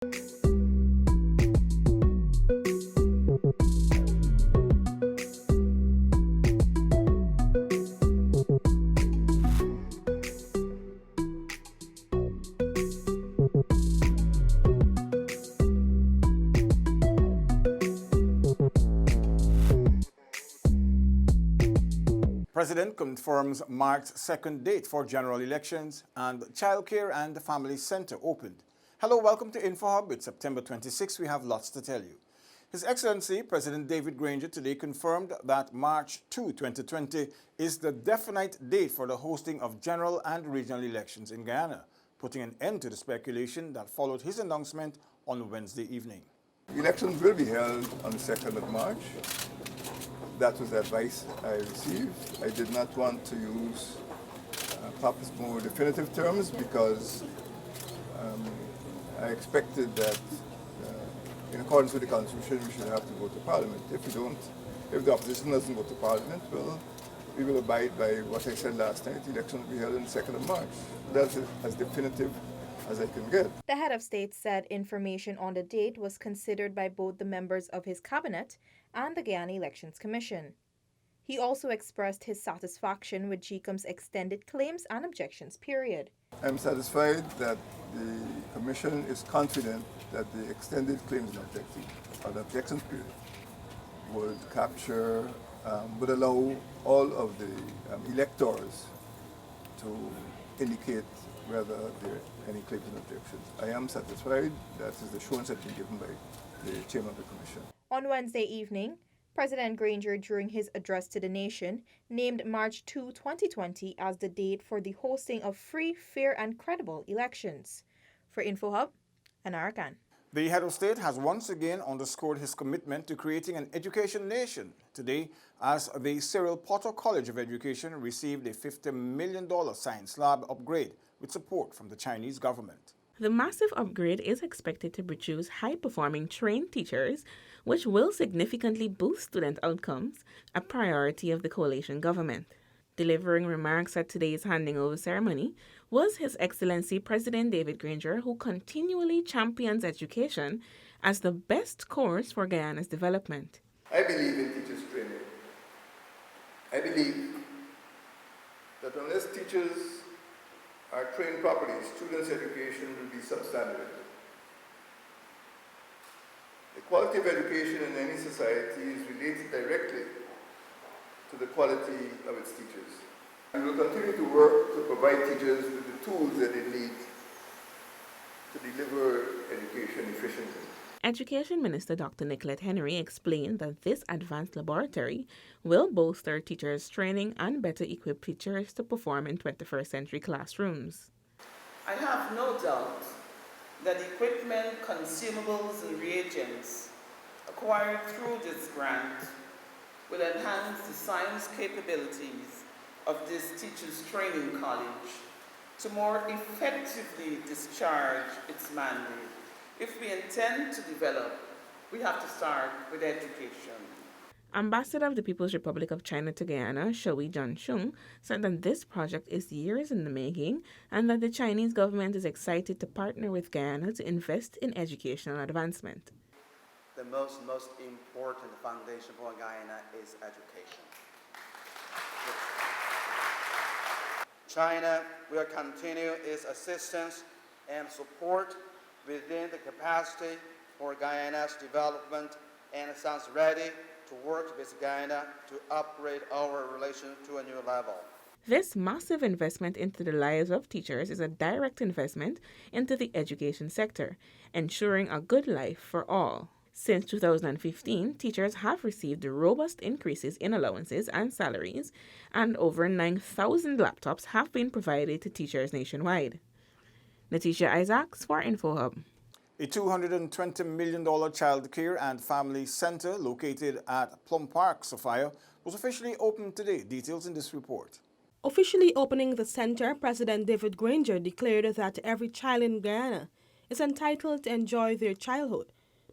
President confirms March 2nd date for general elections and childcare and family center opened. Hello, welcome to InfoHub. It's September 26. We have lots to tell you. His Excellency President David Granger today confirmed that March 2, 2020 is the definite date for the hosting of general and regional elections in Guyana, putting an end to the speculation that followed his announcement on Wednesday evening. Elections will be held on the 2nd of March. That was the advice I received. I did not want to use perhaps more definitive terms because I expected that in accordance with the Constitution we should have to go to Parliament. If the opposition doesn't go to Parliament, well, we will abide by what I said last night. The election will be held on the 2nd of March. That's as definitive as I can get. The head of state said information on the date was considered by both the members of his cabinet and the Guyana Elections Commission. He also expressed his satisfaction with GECOM's extended claims and objections period. I'm satisfied that the Commission is confident that the extended claims and objections period would would allow all of the electors to indicate whether there are any claims and objections. I am satisfied. That is the assurance that has been given by the chairman of the Commission. On Wednesday evening, President Granger, during his address to the nation, named March 2, 2020 as the date for the hosting of free, fair, and credible elections. For InfoHub, Anara Khan. The head of state has once again underscored his commitment to creating an education nation today as the Cyril Potter College of Education received a $50 million science lab upgrade with support from the Chinese government. The massive upgrade is expected to produce high-performing trained teachers, which will significantly boost student outcomes, a priority of the coalition government. Delivering remarks at today's handing over ceremony was His Excellency President David Granger, who continually champions education as the best course for Guyana's development. I believe in teachers' training. I believe that unless teachers are trained properly, students' education will be substandard. The quality of education in any society is related directly to the quality of its teachers. We will continue to work to provide teachers with the tools that they need to deliver education efficiently. Education Minister Dr. Nicolette Henry explained that this advanced laboratory will bolster teachers' training and better equip teachers to perform in 21st century classrooms. I have no doubt that equipment, consumables, and reagents acquired through this grant will enhance the science capabilities of this teachers' training college to more effectively discharge its mandate. If we intend to develop, we have to start with education. Ambassador of the People's Republic of China to Guyana, Shui Jiansheng, said that this project is years in the making and that the Chinese government is excited to partner with Guyana to invest in educational advancement. The most important foundation for Guyana is education. China will continue its assistance and support within the capacity for Guyana's development and stands ready to work with Guyana to upgrade our relation to a new level. This massive investment into the lives of teachers is a direct investment into the education sector, ensuring a good life for all. Since 2015, teachers have received robust increases in allowances and salaries, and over 9,000 laptops have been provided to teachers nationwide. Natisha Isaacs for InfoHub. A $220 million child care and family center located at Plum Park, Sophia, was officially opened today. Details in this report. Officially opening the center, President David Granger declared that every child in Guyana is entitled to enjoy their childhood,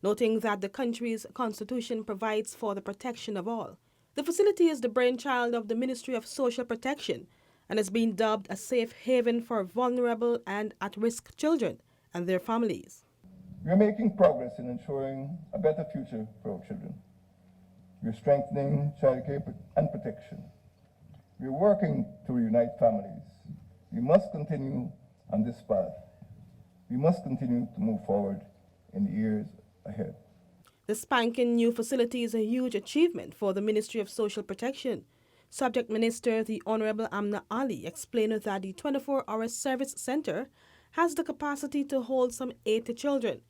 noting that the country's constitution provides for the protection of all. The facility is the brainchild of the Ministry of Social Protection and has been dubbed a safe haven for vulnerable and at-risk children and their families. We are making progress in ensuring a better future for our children. We are strengthening childcare and protection. We are working to reunite families. We must continue on this path. We must continue to move forward in the years ahead. The spanking new facility is a huge achievement for the Ministry of Social Protection. Subject Minister the Honorable Amna Ali explained that the 24-hour service center has the capacity to hold some 80 children.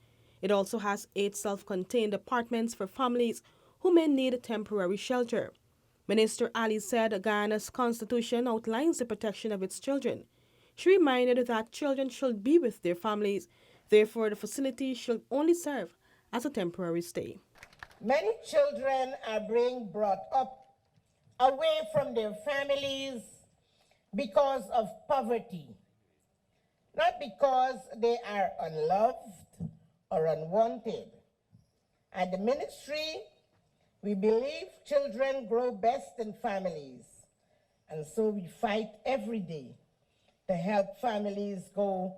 It also has 8 self-contained apartments for families who may need temporary shelter. Minister Ali said Guyana's constitution outlines the protection of its children. She reminded that children should be with their families, therefore the facility should only serve as a temporary stay. Many children are being brought up away from their families because of poverty, not because they are unloved or unwanted. At the ministry, we believe children grow best in families, and so we fight every day to help families go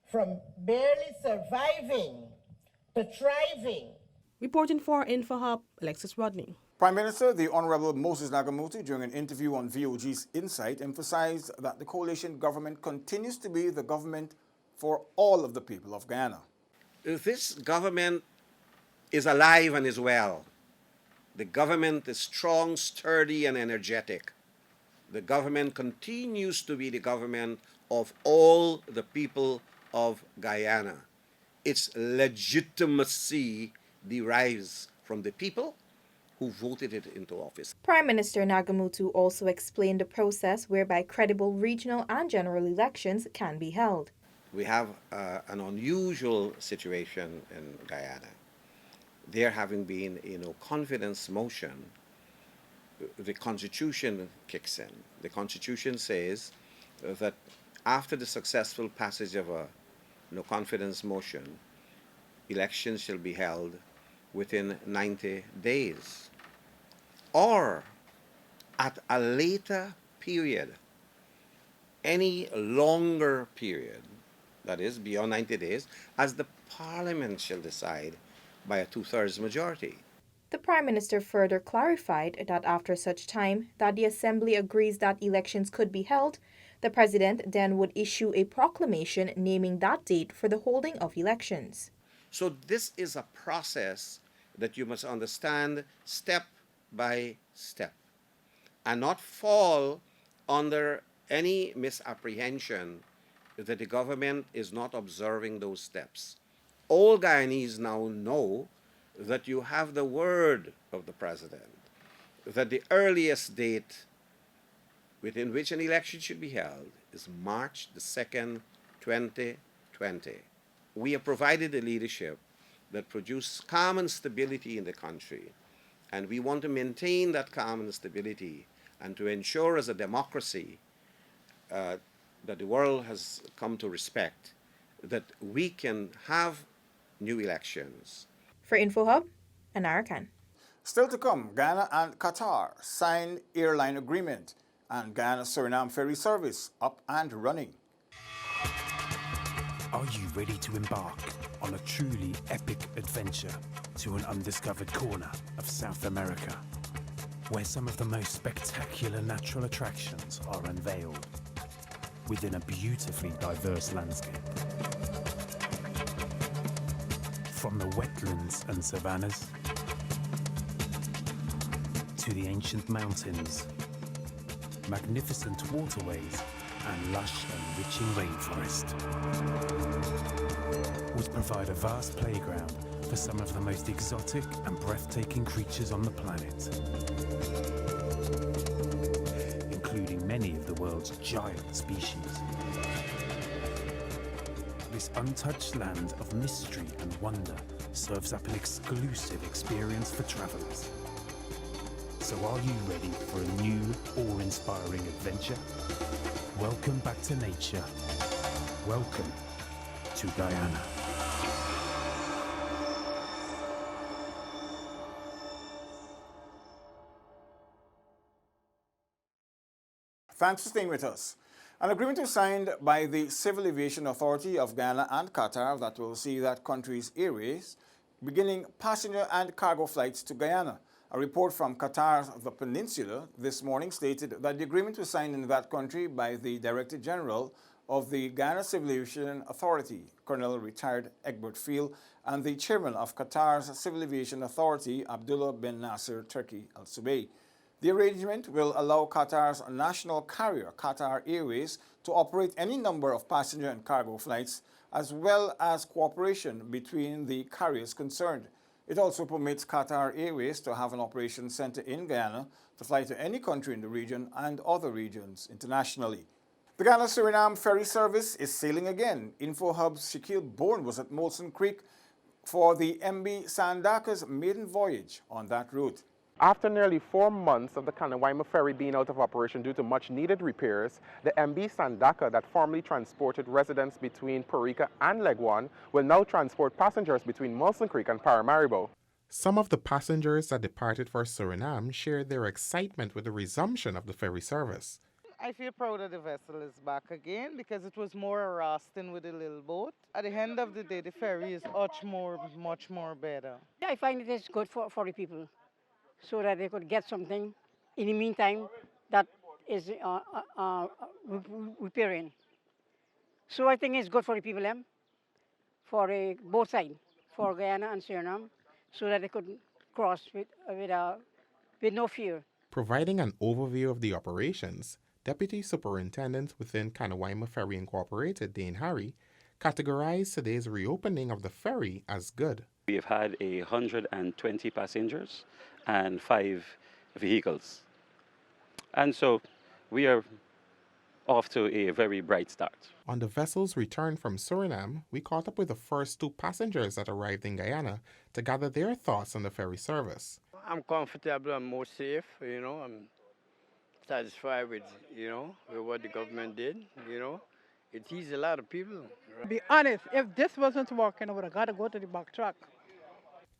from barely surviving to thriving. Reporting for InfoHub, Alexis Rodney. Prime Minister, the Honorable Moses Nagamutu, during an interview on VOG's Insight, emphasized that the coalition government continues to be the government for all of the people of Guyana. This government is alive and is well. The government is strong, sturdy, and energetic. The government continues to be the government of all the people of Guyana. Its legitimacy derives from the people who voted it into office. Prime Minister Nagamutu also explained the process whereby credible regional and general elections can be held. We have an unusual situation in Guyana. There having been a no confidence motion, the Constitution kicks in. The Constitution says that after the successful passage of a no confidence motion, elections shall be held within 90 days. Or at a later period, any longer period, that is beyond 90 days, as the Parliament shall decide by a 2/3 majority. The Prime Minister further clarified that after such time that the Assembly agrees that elections could be held, the President then would issue a proclamation naming that date for the holding of elections. So this is a process that you must understand step by step and not fall under any misapprehension that the government is not observing those steps. All Guyanese now know that you have the word of the President, that the earliest date within which an election should be held is March the 2nd, 2020. We have provided a leadership that produces calm and stability in the country, and we want to maintain that calm and stability and to ensure as a democracy that the world has come to respect, that we can have new elections. For InfoHub, Anara Khan. Still to come, Guyana and Qatar signed airline agreement, and Guyana-Suriname ferry service up and running. Are you ready to embark on a truly epic adventure to an undiscovered corner of South America, where some of the most spectacular natural attractions are unveiled within a beautifully diverse landscape? From the wetlands and savannas to the ancient mountains, magnificent waterways and lush enriching rainforest would provide a vast playground for some of the most exotic and breathtaking creatures on the planet, including many of the world's giant species. This untouched land of mystery and wonder serves up an exclusive experience for travelers. So are you ready for a new, awe-inspiring adventure? Welcome back to nature. Welcome to Guyana. Thanks for staying with us. An agreement was signed by the Civil Aviation Authority of Guyana and Qatar that will see that country's airways beginning passenger and cargo flights to Guyana. A report from Qatar's The Peninsula this morning stated that the agreement was signed in that country by the Director General of the Guyana Civil Aviation Authority, Colonel Retired Egbert Field, and the Chairman of Qatar's Civil Aviation Authority, Abdullah bin Nasser Turki Al Subay. The arrangement will allow Qatar's national carrier, Qatar Airways, to operate any number of passenger and cargo flights, as well as cooperation between the carriers concerned. It also permits Qatar Airways to have an operations center in Guyana to fly to any country in the region and other regions internationally. The Ghana-Suriname ferry service is sailing again. InfoHub's Shaquille Bourne was at Molson Creek for the MB Sandaka's maiden voyage on that route. After nearly 4 months of the Kanawaima ferry being out of operation due to much needed repairs, the MB Sandaka that formerly transported residents between Parika and Legwan will now transport passengers between Molson Creek and Paramaribo. Some of the passengers that departed for Suriname shared their excitement with the resumption of the ferry service. I feel proud that the vessel is back again because it was more harassing with a little boat. At the end of the day, the ferry is much more better. I find it is good for the people, so that they could get something in the meantime that is repairing. So I think it's good for the people, for both sides, for Guyana and Suriname, so that they could cross with no fear. Providing an overview of the operations, Deputy Superintendent within Kanawaima Ferry Incorporated, Dane Harry, categorized today's reopening of the ferry as good. We have had 120 passengers and 5 vehicles. And so we are off to a very bright start. On the vessel's return from Suriname, we caught up with the first 2 passengers that arrived in Guyana to gather their thoughts on the ferry service. I'm comfortable and more safe, I'm satisfied with, with what the government did, It eased a lot of people. To be honest, if this wasn't working, I would have got to go to the back track.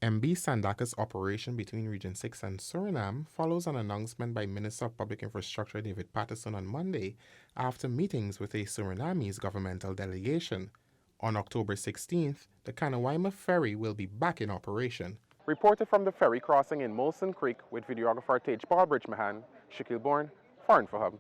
MB Sandaka's operation between Region 6 and Suriname follows an announcement by Minister of Public Infrastructure David Patterson on Monday after meetings with a Surinamese governmental delegation. On October 16th, the Kanawaima ferry will be back in operation. Reported from the ferry crossing in Molson Creek with videographer Tage Baldridge Mahan, Shaquille Bourne, for InfoHub.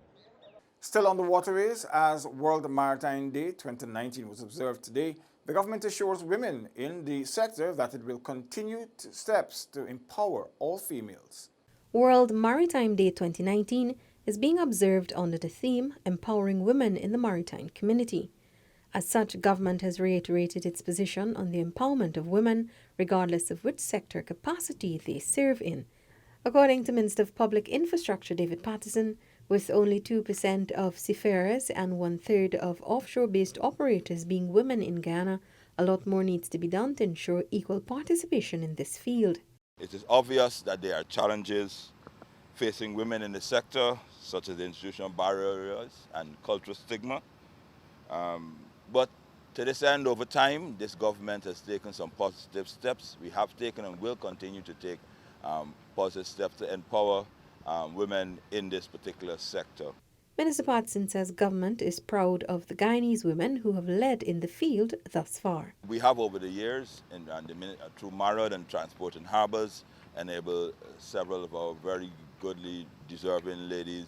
Still on the waterways, as World Maritime Day 2019 was observed today, the government assures women in the sector that it will continue steps to empower all females. World Maritime Day 2019 is being observed under the theme Empowering Women in the Maritime Community. As such, government has reiterated its position on the empowerment of women, regardless of which sector capacity they serve in. According to Minister of Public Infrastructure David Patterson, with only 2% of seafarers and 1/3 of offshore-based operators being women in Guyana, a lot more needs to be done to ensure equal participation in this field. It is obvious that there are challenges facing women in the sector, such as institutional barriers and cultural stigma. But to this end, over time, this government has taken some positive steps. We have taken and will continue to take positive steps to empower women in this particular sector. Minister Patterson says government is proud of the Guyanese women who have led in the field thus far. We have over the years, through MARAD and Transport and Harbours, enabled several of our very goodly, deserving ladies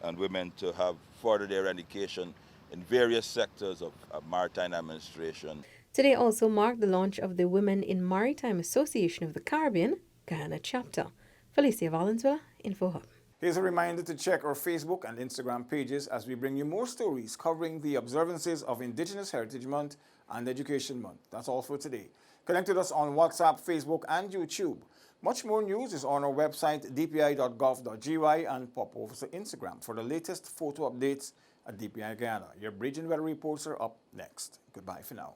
and women to have furthered their education in various sectors of maritime administration. Today also marked the launch of the Women in Maritime Association of the Caribbean, Guyana chapter. Felicia Valenzuela, InfoHub. Here's a reminder to check our Facebook and Instagram pages as we bring you more stories covering the observances of Indigenous Heritage Month and Education Month. That's all for today. Connect with us on WhatsApp, Facebook, and YouTube. Much more news is on our website, dpi.gov.gy, and pop over to Instagram for the latest photo updates at DPI Guyana. Your Bridge and Weather reports are up next. Goodbye for now.